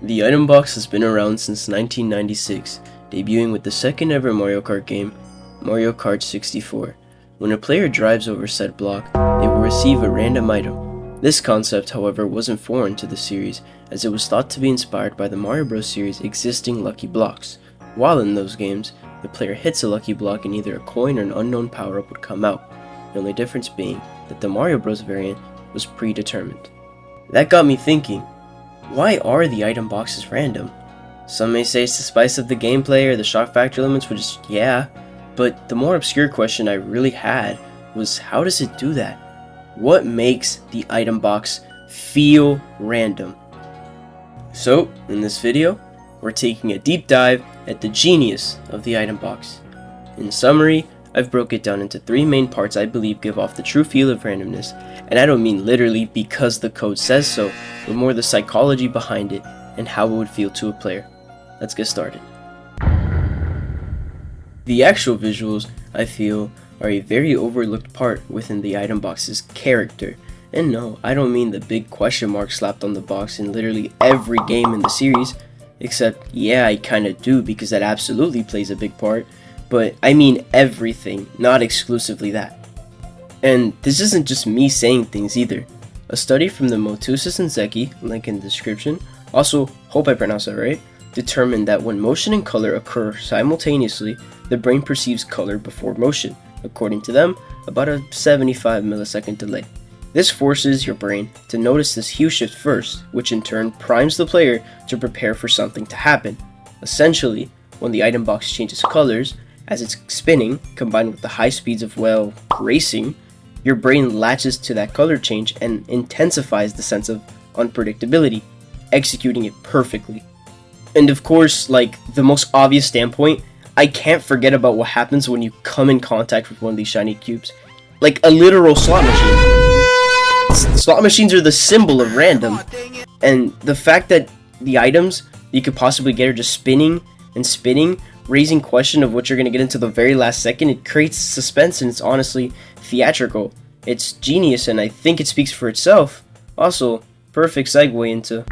The item box has been around since 1996, debuting with the second ever Mario Kart game, Mario Kart 64. When a player drives over said block, they will receive a random item. This concept, however, wasn't foreign to the series, as it was thought to be inspired by the Mario Bros. Series' existing lucky blocks. While in those games, the player hits a lucky block and either a coin or an unknown power-up would come out, the only difference being that the Mario Bros. Variant was predetermined. That got me thinking, why are the item boxes random? Some may say it's the spice of the gameplay or the shock factor limits, which yeah, but the more obscure question I really had was, how does it do that? What makes the item box feel random? So, in this video, we're taking a deep dive at the genius of the item box. In summary, I've broke it down into three main parts I believe give off the true feel of randomness, and I don't mean literally because the code says so, but more the psychology behind it and how it would feel to a player. Let's get started. The actual visuals, I feel, are a very overlooked part within the item box's character. And no, I don't mean the big question mark slapped on the box in literally every game in the series, except yeah, I kinda do because that absolutely plays a big part, but I mean everything, not exclusively that. And this isn't just me saying things either. A study from the Motusis and Zeki, link in the description, also, hope I pronounced that right, determined that when motion and color occur simultaneously, the brain perceives color before motion, according to them, about a 75 millisecond delay. This forces your brain to notice this hue shift first, which in turn primes the player to prepare for something to happen. Essentially, when the item box changes colors, as it's spinning, combined with the high speeds of, well, racing, your brain latches to that color change and intensifies the sense of unpredictability, executing it perfectly. And of course, like the most obvious standpoint, I can't forget about what happens when you come in contact with one of these shiny cubes. Like a literal slot machine. Slot machines are the symbol of random. And the fact that the items you could possibly get are just spinning and spinning, raising question of what you're going to get into the very last second, it creates suspense and it's honestly theatrical. It's genius and I think it speaks for itself. Also, perfect segue into...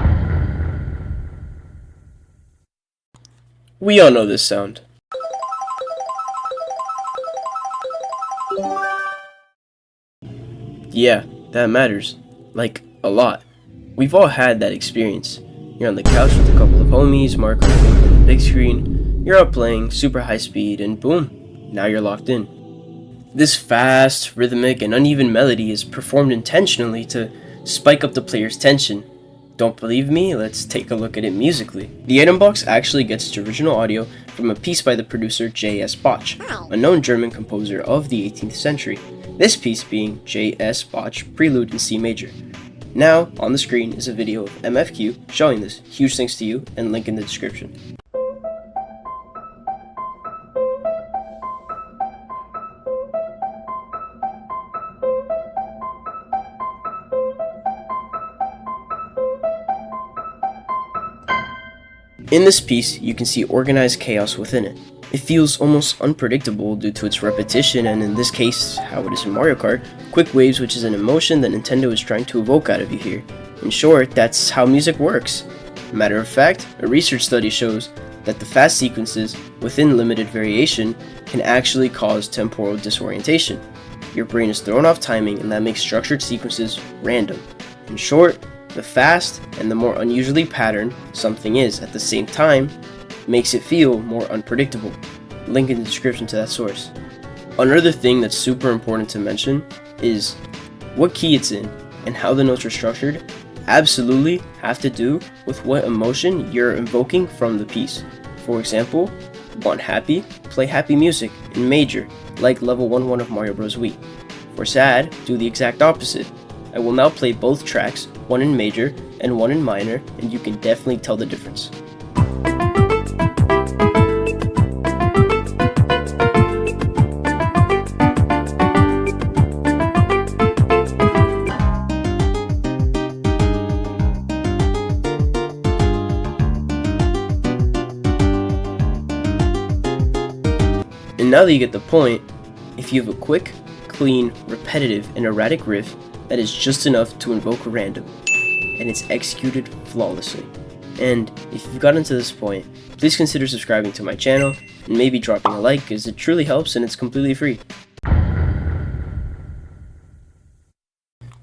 We all know this sound. Yeah, that matters. Like, a lot. We've all had that experience. You're on the couch with a couple of homies, Mark on the big screen, you're out playing super high speed, and boom, now you're locked in. This fast, rhythmic, and uneven melody is performed intentionally to spike up the player's tension. Don't believe me? Let's take a look at it musically. The item box actually gets its original audio from a piece by the producer J.S. Bach, a known German composer of the 18th century. This piece being J.S. Bach Prelude in C major. Now, on the screen is a video of MFQ showing this. Huge thanks to you, and link in the description. In this piece, you can see organized chaos within it. It feels almost unpredictable due to its repetition and in this case, how it is in Mario Kart, quick waves, which is an emotion that Nintendo is trying to evoke out of you here. In short, that's how music works. Matter of fact, a research study shows that the fast sequences within limited variation can actually cause temporal disorientation. Your brain is thrown off timing and that makes structured sequences random. In short, the fast and the more unusually patterned something is at the same time makes it feel more unpredictable. Link in the description to that source. Another thing that's super important to mention is what key it's in and how the notes are structured absolutely have to do with what emotion you're invoking from the piece. For example, want happy, play happy music in major, like level 1-1 of Mario Bros. Wii. For sad, do the exact opposite. I will now play both tracks, one in major and one in minor, and you can definitely tell the difference. And now that you get the point, if you have a quick, clean, repetitive, and erratic riff that is just enough to invoke a random, and it's executed flawlessly, And if you've gotten to this point, please consider subscribing to my channel and maybe dropping a like, as it truly helps and it's completely free.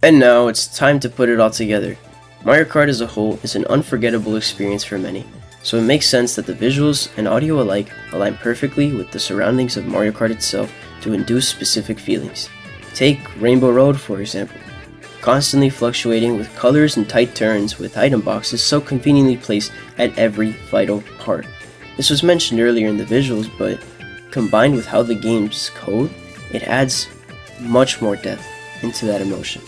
And now it's time to put it all together. Mario Kart as a whole is an unforgettable experience for many, so it makes sense that the visuals and audio alike align perfectly with the surroundings of Mario Kart itself to induce specific feelings. Take Rainbow Road for example, constantly fluctuating with colors and tight turns with item boxes so conveniently placed at every vital part. This was mentioned earlier in the visuals, but combined with how the game's code, it adds much more depth into that emotion.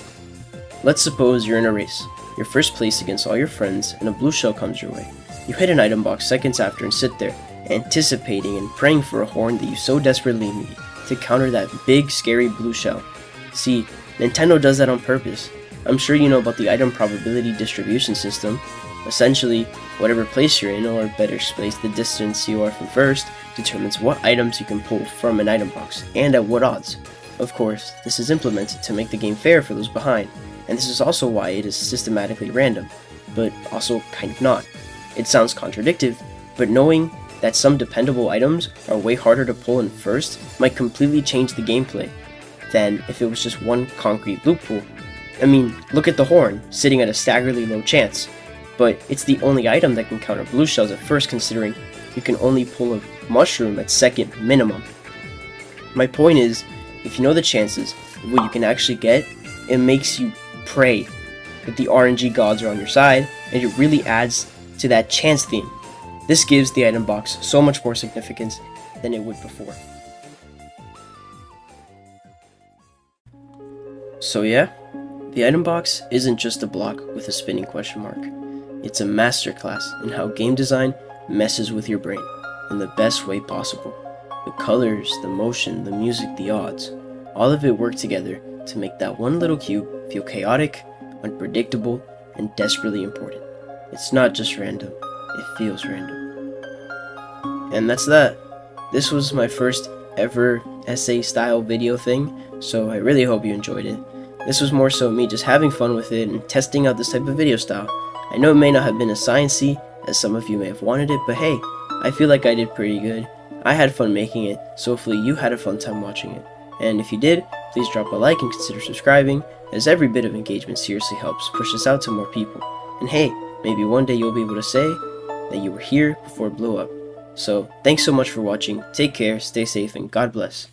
Let's suppose you're in a race. You're first place against all your friends and a blue shell comes your way. You hit an item box seconds after and sit there, anticipating and praying for a horn that you so desperately need to counter that big scary blue shell. See, Nintendo does that on purpose. I'm sure you know about the item probability distribution system. Essentially, whatever place you're in, or better place, the distance you are from first, determines what items you can pull from an item box, and at what odds. Of course, this is implemented to make the game fair for those behind, and this is also why it is systematically random, but also kind of not. It sounds contradictory, but knowing that some dependable items are way harder to pull in first might completely change the gameplay than if it was just one concrete loop pool. I mean, look at the horn, sitting at a staggeringly low chance, but it's the only item that can counter blue shells at first, considering you can only pull a mushroom at second minimum. My point is, if you know the chances of what you can actually get, it makes you pray that the RNG gods are on your side, and it really adds to that chance theme. This gives the item box so much more significance than it would before. So yeah, the item box isn't just a block with a spinning question mark. It's a masterclass in how game design messes with your brain in the best way possible. The colors, the motion, the music, the odds, all of it work together to make that one little cube feel chaotic, unpredictable, and desperately important. It's not just random, it feels random. And that's that. This was my first ever essay style video thing, so I really hope you enjoyed it. This was more so me just having fun with it and testing out this type of video style. I know it may not have been as sciencey as some of you may have wanted it, but hey, I feel like I did pretty good. I had fun making it, so hopefully you had a fun time watching it. And if you did, please drop a like and consider subscribing, as every bit of engagement seriously helps push this out to more people. And hey, maybe one day you'll be able to say that you were here before it blew up. So, thanks so much for watching, take care, stay safe, and God bless.